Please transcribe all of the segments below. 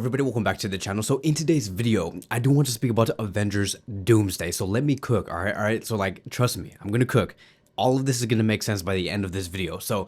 everybody, welcome back to the channel. So in today's video, I do want to speak about Avengers Doomsday. So let me cook, all right? So like, trust me, I'm gonna cook. All of this is gonna make sense by the end of this video. So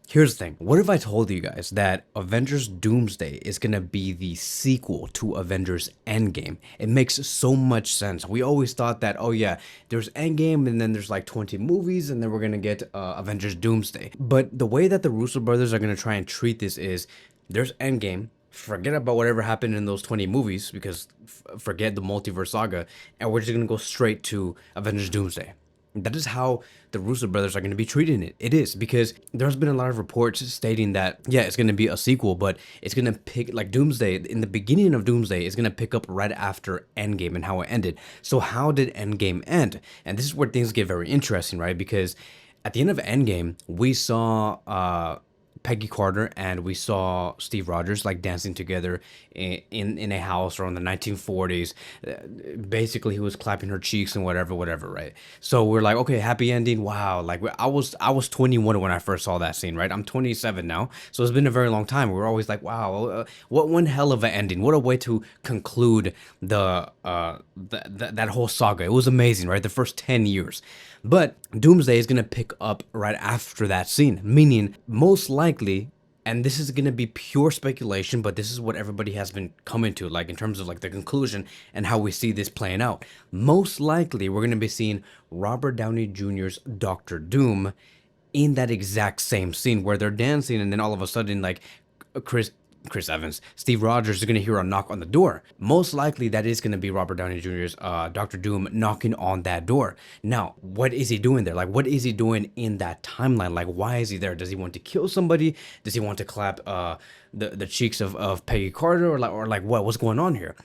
here's the thing. What if I told you guys that Avengers Doomsday is gonna be the sequel to Avengers Endgame? It makes so much sense. We always thought that, oh yeah, there's Endgame and then there's like 20 movies and then we're gonna get Avengers Doomsday. But the way that the Russo brothers are gonna try and treat this is, there's Endgame, forget about whatever happened in those 20 movies, because forget the multiverse saga, and we're just gonna go straight to Avengers Doomsday. That is how the Russo brothers are going to be treating it. It is, because there's been a lot of reports stating that, yeah, it's going to be a sequel, but it's going to pick, like Doomsday, in the beginning of Doomsday, is going to pick up right after Endgame and how it ended. So how did Endgame end? And this is where things get very interesting, right? Because at the end of Endgame, we saw Peggy Carter and we saw Steve Rogers like dancing together in a house around the 1940s. Basically, he was clapping her cheeks and whatever, right? So we're like, okay, happy ending. Wow, like I was 21 when I first saw that scene, right? I'm 27 now, so it's been a very long time. We're always like, wow, what one hell of an ending! What a way to conclude that whole saga. It was amazing, right? The first 10 years. But Doomsday is going to pick up right after that scene, meaning most likely, and this is going to be pure speculation, but this is what everybody has been coming to, like in terms of like the conclusion and how we see this playing out. Most likely, we're going to be seeing Robert Downey Jr.'s Doctor Doom in that exact same scene where they're dancing, and then all of a sudden, like Chris Evans, Steve Rogers is going to hear a knock on the door. Most likely that is going to be Robert Downey Jr.'s Dr. Doom knocking on that door. Now, what is he doing there? Like, what is he doing in that timeline? Like, why is he there? Does he want to kill somebody? Does he want to clap the cheeks of Peggy Carter? Or like what's going on here?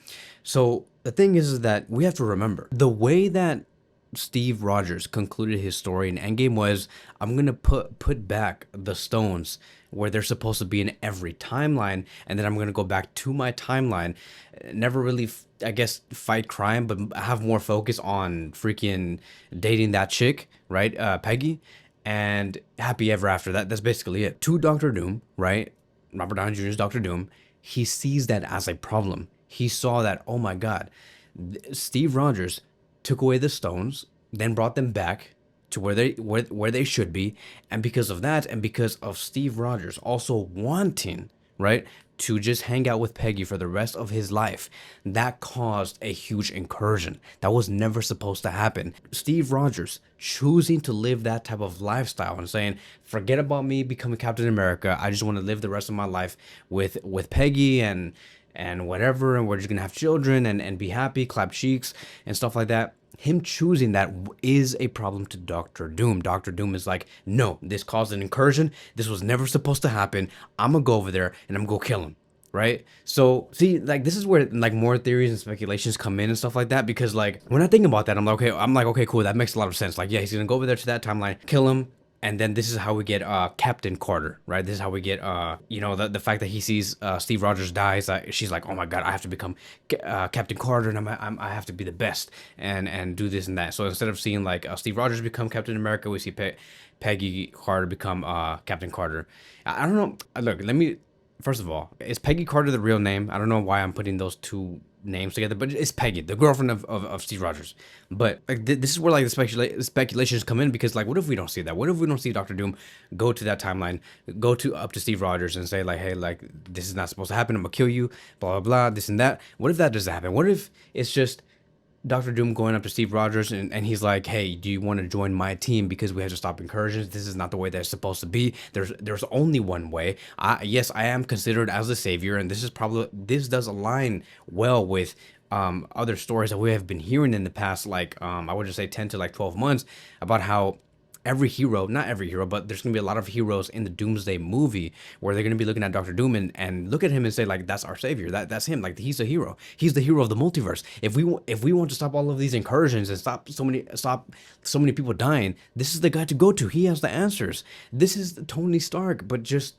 So the thing is that we have to remember the way that Steve Rogers concluded his story in Endgame was, I'm gonna put back the stones where they're supposed to be in every timeline, and then I'm gonna go back to my timeline, never really I guess fight crime, but have more focus on freaking dating that chick, right? Peggy, and happy ever after. That's basically it. To Doctor Doom, right? Robert Downey Jr.'s Doctor Doom, he sees that as a problem. He saw that, oh my god, Steve Rogers took away the stones, then brought them back to where they should be, and because of that, and because of Steve Rogers also wanting, right, to just hang out with Peggy for the rest of his life, that caused a huge incursion that was never supposed to happen. Steve Rogers choosing to live that type of lifestyle and saying, forget about me becoming Captain America, I just want to live the rest of my life with Peggy and whatever, and we're just gonna have children and be happy, clap cheeks and stuff like that. Him choosing that is a problem to Doctor Doom. Doctor Doom is like, no, this caused an incursion. This was never supposed to happen. I'm gonna go over there and I'm gonna go kill him. Right? So see, like this is where like more theories and speculations come in and stuff like that, because like when I think about that, I'm like, okay, cool, that makes a lot of sense. Like, yeah, he's gonna go over there to that timeline, kill him. And then this is how we get Captain Carter, right? This is how we get, you know, the fact that he sees Steve Rogers dies. She's like, oh my god, I have to become Captain Carter, and I have to be the best and do this and that. So instead of seeing like Steve Rogers become Captain America, we see Peggy Carter become Captain Carter. I don't know. Look, first of all, is Peggy Carter the real name? I don't know why I'm putting those two names together, but it's Peggy, the girlfriend of Steve Rogers. But like this is where like the speculations come in, because like, what if we don't see that? What if we don't see Doctor Doom go to that timeline, go up to Steve Rogers and say like, hey, like this is not supposed to happen, I'm gonna kill you, blah blah blah, this and that. What if that doesn't happen? What if it's just Doctor Doom going up to Steve Rogers and he's like, hey, do you want to join my team, because we have to stop incursions? This is not the way that it's supposed to be. There's only one way. Yes, I am considered as the savior, and this does align well with other stories that we have been hearing in the past, like I would just say 10 to like 12 months, about how every hero, not every hero, but there's gonna be a lot of heroes in the Doomsday movie where they're gonna be looking at Doctor Doom and look at him and say like, that's our savior, that's him, like he's a hero, he's the hero of the multiverse. If we want to stop all of these incursions and stop so many people dying, this is the guy to go to. He has the answers. This is Tony Stark, but just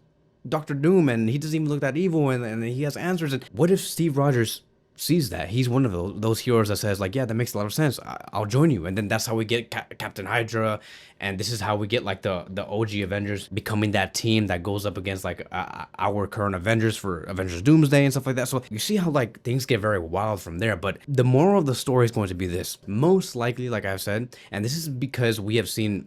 Doctor Doom, and he doesn't even look that evil, and he has answers. And what if Steve Rogers sees that. He's one of those heroes that says like, yeah, that makes a lot of sense. I'll join you. And then that's how we get Captain Hydra, and this is how we get like the OG Avengers becoming that team that goes up against like our current Avengers for Avengers Doomsday and stuff like that. So you see how like things get very wild from there. But the moral of the story is going to be this: most likely, like I've said, and this is because we have seen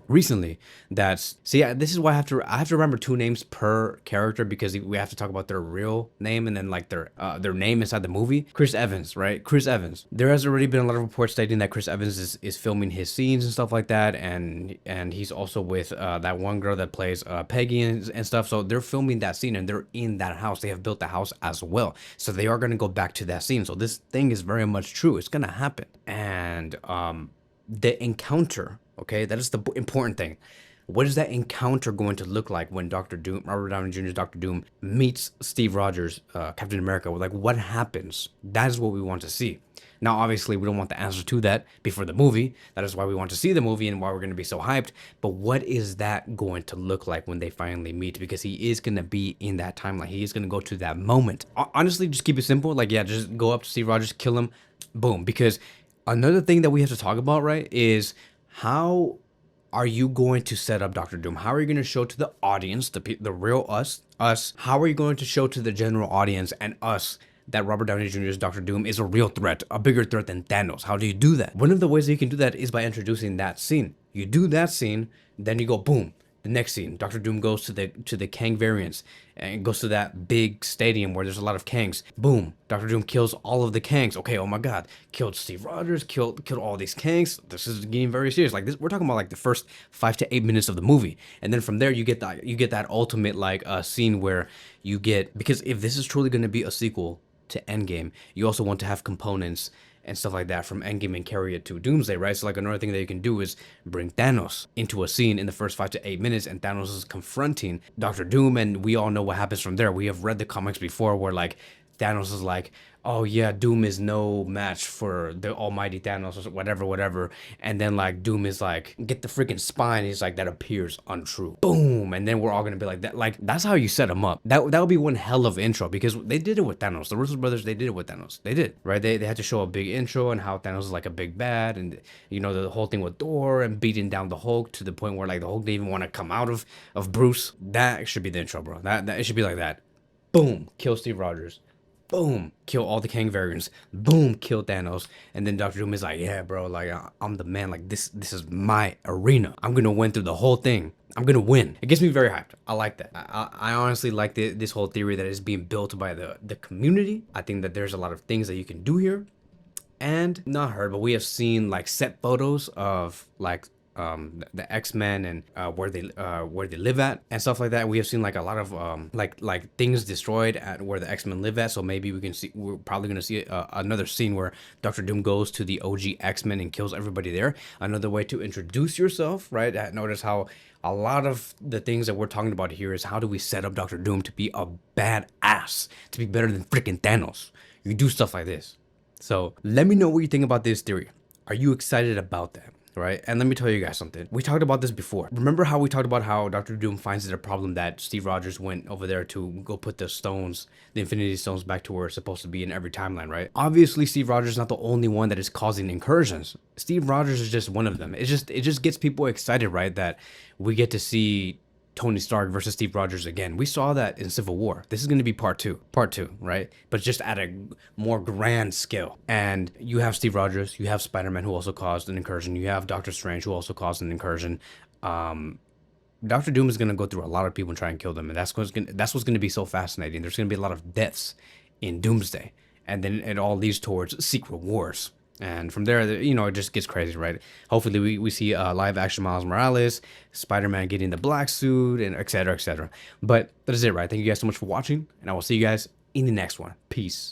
recently that, see, this is why I have to remember two names per character, because we have to talk about their real name and then like their name inside the movie. Chris Evans, right? Chris Evans. There has already been a lot of reports stating that Chris Evans is filming his scenes and stuff like that, and he's also with that one girl that plays Peggy and stuff. So they're filming that scene and they're in that house. They have built the house as well, so they are going to go back to that scene. So this thing is very much true. It's gonna happen. And the encounter, okay, that is the important thing. What is that encounter going to look like when Doctor Doom, Robert Downey Jr.'s Doctor Doom, meets Steve Rogers, Captain America? Like, what happens? That is what we want to see. Now, obviously, we don't want the answer to that before the movie. That is why we want to see the movie and why we're going to be so hyped. But what is that going to look like when they finally meet? Because he is going to be in that timeline. He is going to go to that moment. Honestly, just keep it simple. Like, yeah, just go up to Steve Rogers, kill him, boom. Because another thing that we have to talk about, right, is how are you going to set up Doctor Doom? How are you going to show to the audience, the real us? How are you going to show to the general audience and us that Robert Downey Jr.'s Doctor Doom is a real threat, a bigger threat than Thanos? How do you do that? One of the ways that you can do that is by introducing that scene. You do that scene, then you go boom. The next scene, Doctor Doom goes to the Kang variants and goes to that big stadium where there's a lot of Kangs. Boom, Doctor Doom kills all of the Kangs. Okay, oh my God, killed Steve Rogers, killed all these Kangs. This is getting very serious. Like this, we're talking about like the first 5 to 8 minutes of the movie, and then from there you get that ultimate like scene where you get, because if this is truly going to be a sequel to Endgame, you also want to have components and stuff like that from Endgame and carry it to Doomsday, right? So like another thing that you can do is bring Thanos into a scene in the first 5 to 8 minutes, and Thanos is confronting Doctor Doom, and we all know what happens from there. We have read the comics before where like Thanos is like, oh yeah, Doom is no match for the almighty Thanos, or whatever. And then like Doom is like, get the freaking spine. He's like, that appears untrue. Boom. And then we're all gonna be like that. Like that's how you set him up. That would be one hell of intro, because they did it with Thanos. The Russo brothers, they did it with Thanos. They did, right? They had to show a big intro and how Thanos is like a big bad, and you know the whole thing with Thor and beating down the Hulk to the point where like the Hulk didn't even want to come out of Bruce. That should be the intro, bro. That it should be like that. Boom, kill Steve Rogers. Boom, kill all the Kang variants. Boom, kill Thanos. And then Doctor Doom is like, yeah, bro, like I'm the man. Like this is my arena. I'm gonna win through the whole thing. I'm gonna win. It gets me very hyped. I like that. I honestly like this whole theory that is being built by the community. I think that there's a lot of things that you can do here. And not heard, but we have seen like set photos of like the X-Men and where they live at and stuff like that. We have seen like a lot of like things destroyed at where the X-Men live at. So maybe we're probably gonna see another scene where Doctor Doom goes to the OG X-Men and kills everybody there. Another way to introduce yourself, right? Notice how a lot of the things that we're talking about here is how do we set up Doctor Doom to be a badass, to be better than freaking Thanos. You do stuff like this. So let me know what you think about this theory. Are you excited about that? Right? And let me tell you guys something. We talked about this before. Remember how we talked about how Doctor Doom finds it a problem that Steve Rogers went over there to go put the stones, the Infinity Stones, back to where it's supposed to be in every timeline, right? Obviously, Steve Rogers is not the only one that is causing incursions. Steve Rogers is just one of them. It just gets people excited, right? That we get to see Tony Stark versus Steve Rogers again. We saw that in Civil War. This is going to be part two, right? But just at a more grand scale. And you have Steve Rogers, you have Spider-Man, who also caused an incursion. You have Doctor Strange, who also caused an incursion. Doctor Doom is going to go through a lot of people and try and kill them. And that's what's going to be so fascinating. There's going to be a lot of deaths in Doomsday. And then it all leads towards Secret Wars. And from there, you know, it just gets crazy, right? Hopefully we see live action Miles Morales, Spider-Man getting the black suit, and et cetera, et cetera. But that is it, right? Thank you guys so much for watching, and I will see you guys in the next one. Peace.